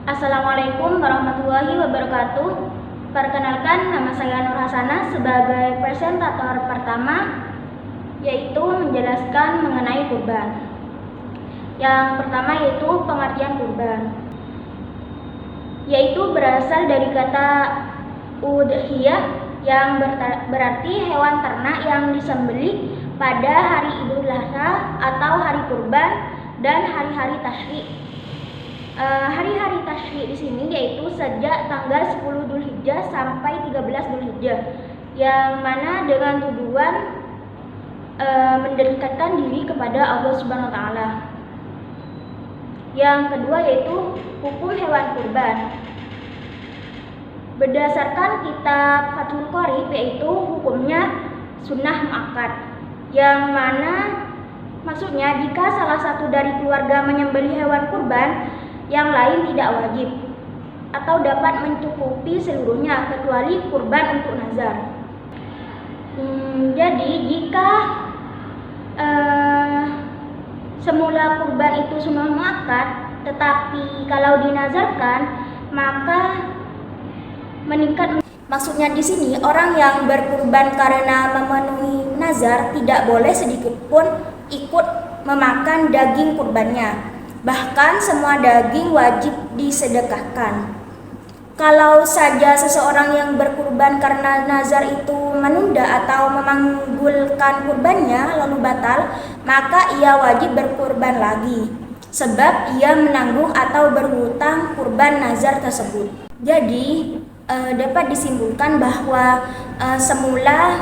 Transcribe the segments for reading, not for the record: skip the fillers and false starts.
Assalamualaikum warahmatullahi wabarakatuh. Perkenalkan, nama saya Nur Hasanah sebagai presentator pertama, yaitu menjelaskan mengenai kurban. Yang pertama yaitu pengertian kurban, yaitu berasal dari kata udhiyah yang berarti hewan ternak yang disembelih pada hari Idul Adha atau hari kurban dan hari-hari tasyrik. Hari-hari tasyrik di sini yaitu sejak tanggal 10 Dzulhijjah sampai 13 Dzulhijjah, yang mana dengan tujuan mendekatkan diri kepada Allah Subhanahu wa taala. Yang kedua yaitu hukum hewan kurban. Berdasarkan kitab Fathul Qorib, yaitu hukumnya sunnah muakkad, yang mana maksudnya jika salah satu dari keluarga menyembelih hewan kurban, yang lain tidak wajib atau dapat mencukupi seluruhnya kecuali kurban untuk nazar. Jadi jika semula kurban itu sunnah muakkad, tetapi kalau dinazarkan maka meningkat. Maksudnya di sini orang yang berkurban karena memenuhi nazar tidak boleh sedikit pun ikut memakan daging kurbannya. Bahkan semua daging wajib disedekahkan. Kalau saja seseorang yang berkurban karena nazar itu menunda atau memanggulkan kurbannya lalu batal, maka ia wajib berkurban lagi, sebab ia menanggung atau berhutang kurban nazar tersebut. Jadi dapat disimpulkan bahwa semula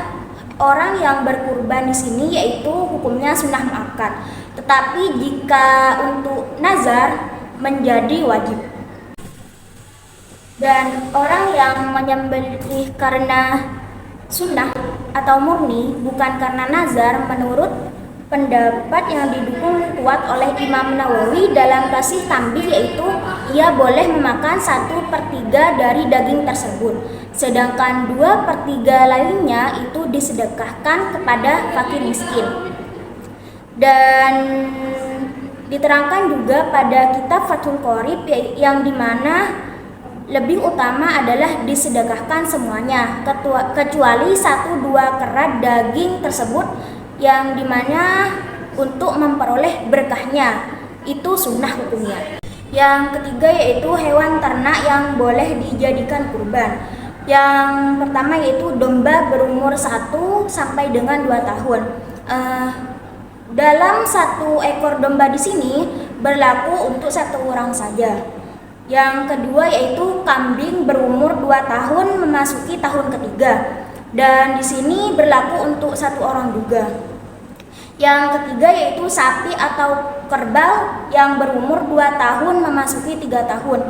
orang yang berkurban di sini yaitu hukumnya sunnah muakkad, tetapi jika untuk nazar menjadi wajib. Dan orang yang menyembelih karena sunnah atau murni bukan karena nazar, menurut pendapat yang didukung kuat oleh Imam Nawawi dalam Tasih Tambih, yaitu ia boleh memakan 1/3 dari daging tersebut, sedangkan 2/3 lainnya itu disedekahkan kepada fakir miskin. Dan diterangkan juga pada kitab Fathul Qorib yang dimana lebih utama adalah disedekahkan semuanya kecuali 1-2 kerat daging tersebut, yang dimana untuk memperoleh berkahnya itu sunnah hukumnya. Yang ketiga yaitu hewan ternak yang boleh dijadikan kurban. Yang pertama yaitu domba berumur 1 sampai dengan 2 tahun. Dalam 1 ekor domba di sini berlaku untuk 1 orang saja. Yang kedua yaitu kambing berumur 2 tahun memasuki tahun ketiga, dan di sini berlaku untuk 1 orang juga. Yang ketiga yaitu sapi atau kerbau yang berumur 2 tahun memasuki 3 tahun.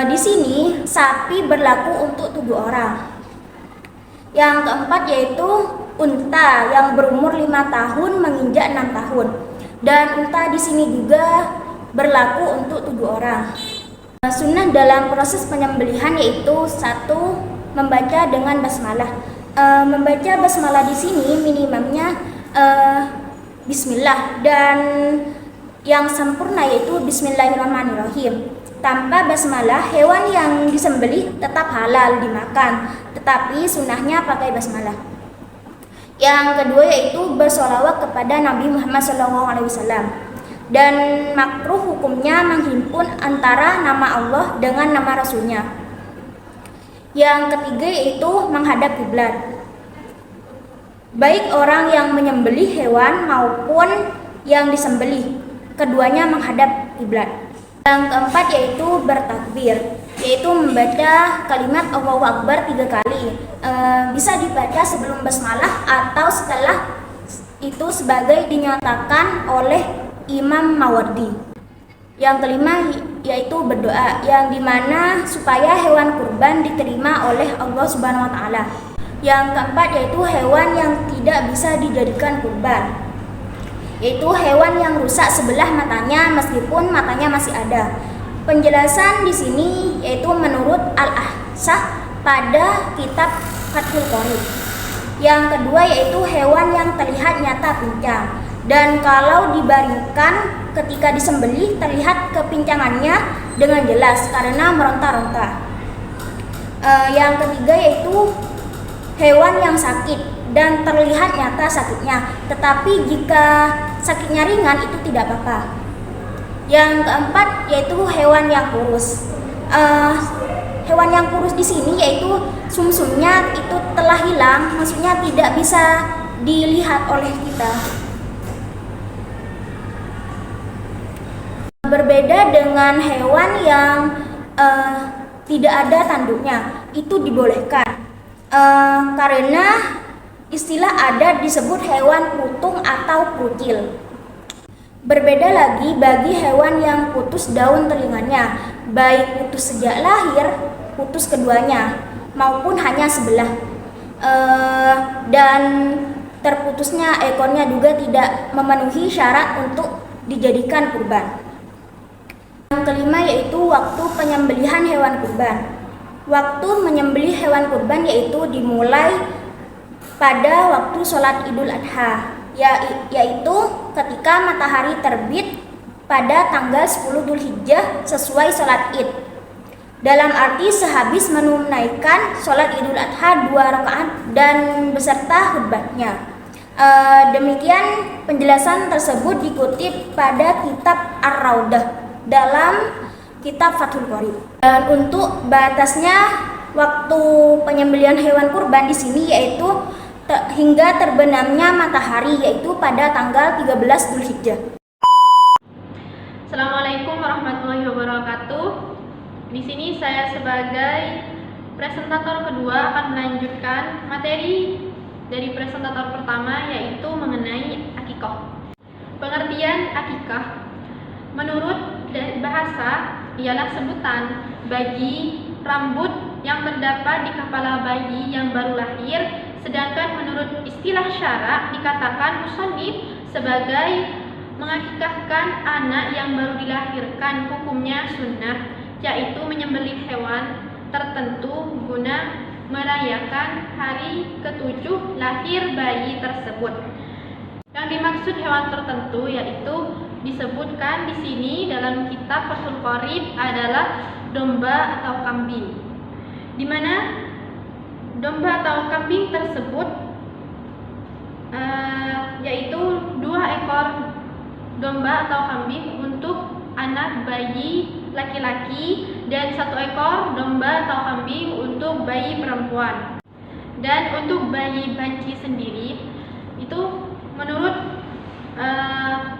Di sini sapi berlaku untuk 7 orang. Yang keempat yaitu unta yang berumur 5 tahun menginjak 6 tahun. Dan unta di sini juga berlaku untuk 7 orang. Sunnah dalam proses penyembelihan yaitu 1. Membaca dengan basmalah. Membaca basmalah di sini minimumnya bismillah, dan yang sempurna yaitu bismillahirrahmanirrahim. Tanpa basmalah hewan yang disembelih tetap halal dimakan, tetapi sunnahnya pakai basmalah. Yang kedua yaitu bersolawat kepada Nabi Muhammad SAW. Dan makruh hukumnya menghimpun antara nama Allah dengan nama Rasulnya. Yang ketiga yaitu menghadap kiblat. Baik orang yang menyembelih hewan maupun yang disembelih, keduanya menghadap kiblat. Yang keempat yaitu bertakbir, yaitu membaca kalimat Allahu Akbar 3 kali. Bisa dibaca sebelum basmalah atau setelah itu sebagai dinyatakan oleh Imam Mawardi. Yang kelima yaitu berdoa, yang dimana supaya hewan kurban diterima oleh Allah Subhanahu wa taala. Yang keempat yaitu hewan yang tidak bisa dijadikan kurban, yaitu hewan yang rusak sebelah matanya meskipun matanya masih ada. Penjelasan di sini yaitu menurut Al-Ahsah pada kitab Fathul Qorib. Yang kedua yaitu hewan yang terlihat nyata pincang, Dan kalau dibaringkan ketika disembelih terlihat kepincangannya dengan jelas karena meronta-ronta. Yang ketiga yaitu hewan yang sakit dan terlihat nyata sakitnya, tetapi jika sakitnya ringan itu tidak apa-apa. Yang keempat yaitu hewan yang kurus. Hewan yang kurus di sini yaitu sumsumnya itu telah hilang, maksudnya tidak bisa dilihat oleh kita. Berbeda dengan hewan yang tidak ada tanduknya, itu dibolehkan karena istilah adat disebut hewan putung atau prutil. Berbeda lagi bagi hewan yang putus daun telinganya, baik putus sejak lahir, putus keduanya, maupun hanya sebelah, dan terputusnya ekornya juga tidak memenuhi syarat untuk dijadikan kurban. Yang kelima yaitu waktu penyembelihan hewan kurban. Waktu menyembelih hewan kurban yaitu dimulai pada waktu sholat Idul Adha, yaitu ketika matahari terbit pada tanggal 10 Dzulhijjah sesuai sholat Id. Dalam arti sehabis menunaikan sholat Idul Adha 2 rakaat dan beserta khutbahnya. Demikian penjelasan tersebut dikutip pada kitab Ar-Raudah dalam kitab Fathul Qorib. Dan untuk batasnya waktu penyembelihan hewan kurban di sini yaitu hingga terbenamnya matahari, yaitu pada tanggal 13 Dzulhijjah. Assalamualaikum warahmatullahi wabarakatuh. Di sini saya sebagai presentator kedua akan melanjutkan materi dari presentator pertama yaitu mengenai akikah. Pengertian akikah menurut bahasa ialah sebutan bagi rambut yang terdapat di kepala bayi yang baru lahir, sedangkan menurut istilah syara dikatakan musannif sebagai mengakikahkan anak yang baru dilahirkan. Hukumnya sunnah, yaitu menyembelih hewan tertentu guna merayakan hari ke-7 lahir bayi tersebut. Yang dimaksud hewan tertentu yaitu disebutkan di sini dalam kitab Fathul Qorib adalah domba atau kambing, di mana domba atau kambing tersebut yaitu 2 ekor domba atau kambing untuk anak bayi laki-laki dan 1 ekor domba atau kambing untuk bayi perempuan. Dan untuk bayi banci sendiri itu menurut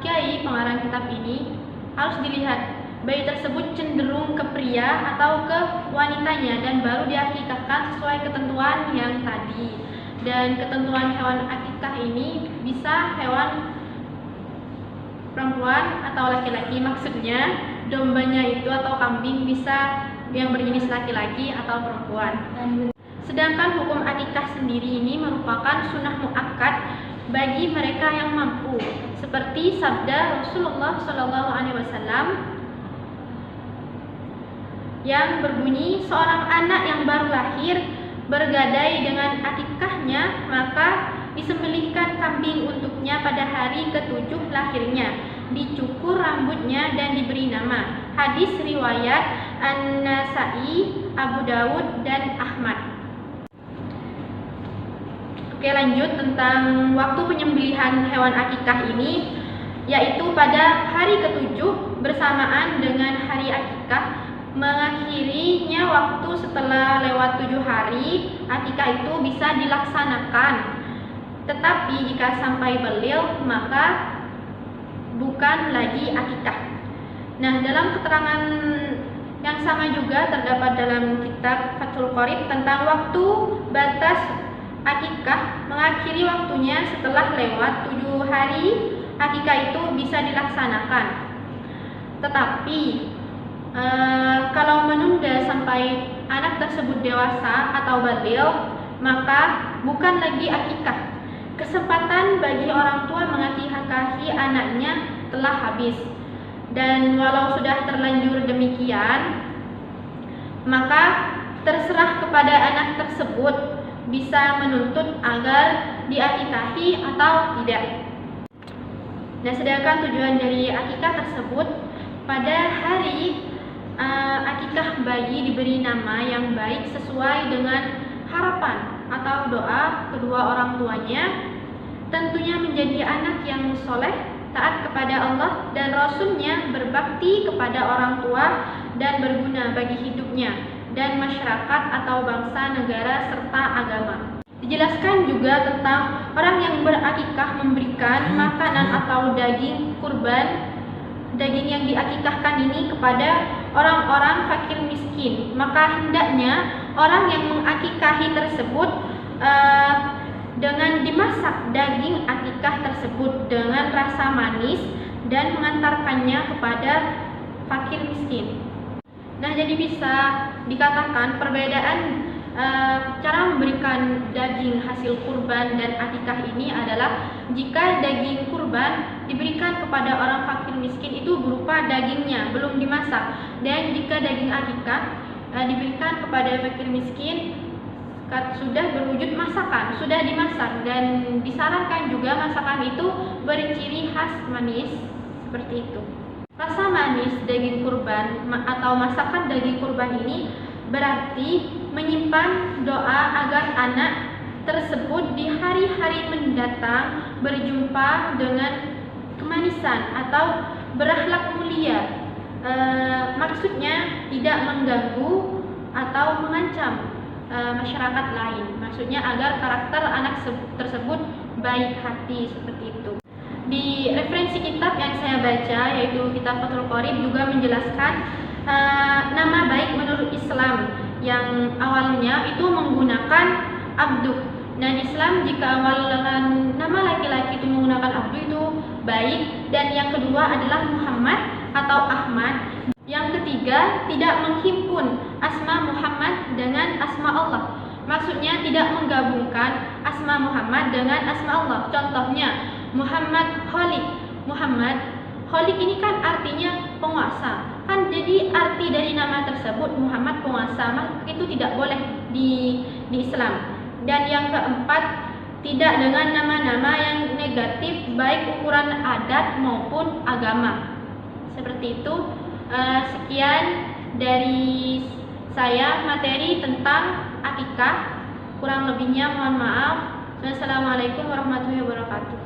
Kiai pengarang kitab ini harus dilihat bayi tersebut cenderung ke pria atau ke wanitanya dan baru diakikahkan sesuai ketentuan yang tadi. Dan ketentuan hewan akikah ini bisa hewan perempuan atau laki-laki, maksudnya dombanya itu atau kambing bisa yang berjenis laki-laki atau perempuan. Sedangkan hukum akikah sendiri ini merupakan sunnah muakkad bagi mereka yang mampu, seperti sabda Rasulullah SAW yang berbunyi, seorang anak yang baru lahir bergadai dengan akikahnya, maka disembelihkan kambing untuknya pada hari ke-7 lahirnya, dicukur rambutnya dan diberi nama. Hadis riwayat An-Nasa'i, Abu Dawud dan Ahmad. Oke, lanjut tentang waktu penyembelihan hewan akikah ini, yaitu pada hari ke-7 bersamaan dengan hari akikah, mengakhirinya waktu setelah lewat 7 hari akikah itu bisa dilaksanakan. Tetapi jika sampai belil maka bukan lagi akikah. Nah, dalam keterangan yang sama juga terdapat dalam kitab Fathul Qorib tentang waktu batas akikah mengakhiri waktunya setelah lewat 7 hari akikah itu bisa dilaksanakan. Tetapi kalau menunda sampai anak tersebut dewasa atau baligh maka bukan lagi akikah. Kesempatan bagi orang tua mengakikahi anaknya telah habis. Dan walau sudah terlanjur demikian, maka terserah kepada anak tersebut bisa menuntut agar diakikahi atau tidak. Dan sedangkan tujuan dari akikah tersebut, pada hari akikah bayi diberi nama yang baik sesuai dengan harapan atau doa kedua orang tuanya, tentunya menjadi anak yang soleh, taat kepada Allah dan Rasul-Nya, berbakti kepada orang tua dan berguna bagi hidupnya dan masyarakat atau bangsa, negara, serta agama. Dijelaskan juga tentang orang yang berakikah memberikan makanan atau daging kurban, daging yang diakikahkan ini kepada orang-orang fakir miskin. Maka hendaknya orang yang mengakikahi tersebut dengan dimasak daging akikah tersebut dengan rasa manis dan mengantarkannya kepada fakir miskin. Nah, jadi bisa dikatakan perbedaan cara memberikan daging hasil kurban dan akikah ini adalah jika daging kurban diberikan kepada orang fakir miskin itu berupa dagingnya belum dimasak, dan jika daging akikah diberikan kepada fakir miskin sudah berwujud masakan, sudah dimasak, dan disarankan juga masakan itu berciri khas manis seperti itu. Rasa manis daging kurban atau masakan daging kurban ini berarti menyimpan doa agar anak tersebut di hari-hari mendatang berjumpa dengan kemanisan atau berakhlak mulia. Maksudnya tidak mengganggu atau mengancam masyarakat lain. Maksudnya agar karakter anak tersebut baik hati, seperti itu. Di referensi kitab yang saya baca, yaitu kitab Fathul Qorib, juga menjelaskan nama baik menurut Islam yang awalnya itu menggunakan Abduh. Dan Islam jika awalan nama laki-laki itu menggunakan Abduh itu baik, dan yang kedua adalah Muhammad atau Ahmad. Yang ketiga, tidak menghimpun asma Muhammad dengan asma Allah. Maksudnya tidak menggabungkan asma Muhammad dengan asma Allah. Contohnya Muhammad Khaliq. Muhammad Khaliq ini kan artinya penguasa. Kan jadi arti dari nama tersebut Muhammad penguasa, maka itu tidak boleh di Islam. Dan yang keempat, tidak dengan nama-nama yang negatif baik ukuran adat maupun agama. Seperti itu. Sekian dari saya materi tentang akikah. Kurang lebihnya mohon maaf. Wassalamualaikum warahmatullahi wabarakatuh.